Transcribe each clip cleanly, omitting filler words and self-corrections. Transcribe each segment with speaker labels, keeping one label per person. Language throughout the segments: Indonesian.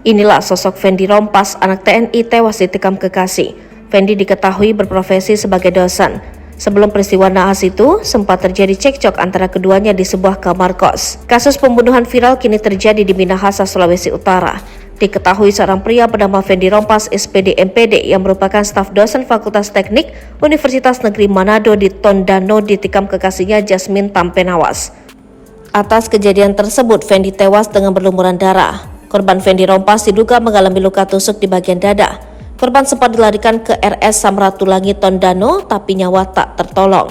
Speaker 1: Inilah sosok Fendi Rompas, anak TNI tewas ditikam kekasih. Fendi diketahui berprofesi sebagai dosen. Sebelum peristiwa naas itu, sempat terjadi cekcok antara keduanya di sebuah kamar kos. Kasus pembunuhan viral kini terjadi di Minahasa, Sulawesi Utara. Diketahui seorang pria bernama Fendi Rompas, SPD MPD, yang merupakan staf dosen Fakultas Teknik Universitas Negeri Manado di Tondano ditikam kekasihnya Jasmine Tampenawas. Atas kejadian tersebut, Fendi tewas dengan berlumuran darah. Korban Fendi Rompas diduga mengalami luka tusuk di bagian dada. Korban sempat dilarikan ke RS Samratulangi Tondano, tapi nyawa tak tertolong.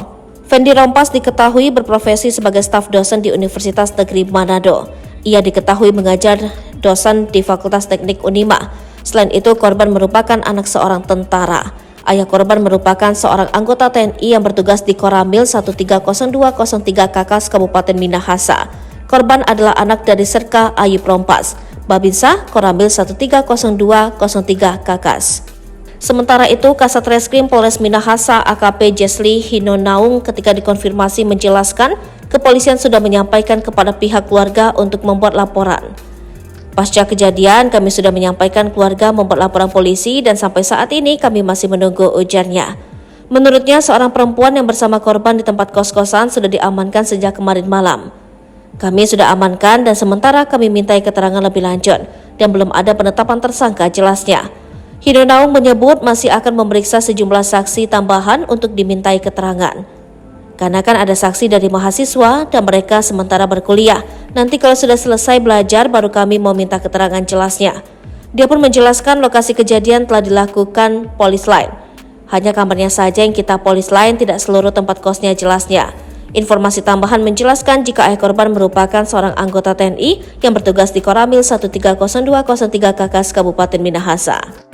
Speaker 1: Fendi Rompas diketahui berprofesi sebagai staf dosen di Universitas Negeri Manado. Ia diketahui mengajar dosen di Fakultas Teknik Unima. Selain itu, korban merupakan anak seorang tentara. Ayah korban merupakan seorang anggota TNI yang bertugas di Koramil 130203 Kakas Kabupaten Minahasa. Korban adalah anak dari Serka Ayub Rompas, Babinsa Koramil 130203 Kakas. Sementara itu, Kasat Reskrim Polres Minahasa AKP Jesli Hinonaung ketika dikonfirmasi menjelaskan kepolisian sudah menyampaikan kepada pihak keluarga untuk membuat laporan. Pasca kejadian, kami sudah menyampaikan keluarga membuat laporan polisi dan sampai saat ini kami masih menunggu, ujarnya. Menurutnya, seorang perempuan yang bersama korban di tempat kos-kosan sudah diamankan sejak kemarin malam. Kami sudah amankan dan sementara kami mintai keterangan lebih lanjut dan belum ada penetapan tersangka, jelasnya. Hinonaung menyebut masih akan memeriksa sejumlah saksi tambahan untuk dimintai keterangan. Karena kan ada saksi dari mahasiswa dan mereka sementara berkuliah. Nanti kalau sudah selesai belajar baru kami mau minta keterangan, jelasnya. Dia pun menjelaskan lokasi kejadian telah dilakukan polis lain. Hanya kamarnya saja yang kita polis lain, tidak seluruh tempat kosnya, jelasnya. Informasi tambahan menjelaskan jika ayah korban merupakan seorang anggota TNI yang bertugas di Koramil 130203 Kakas Kabupaten Minahasa.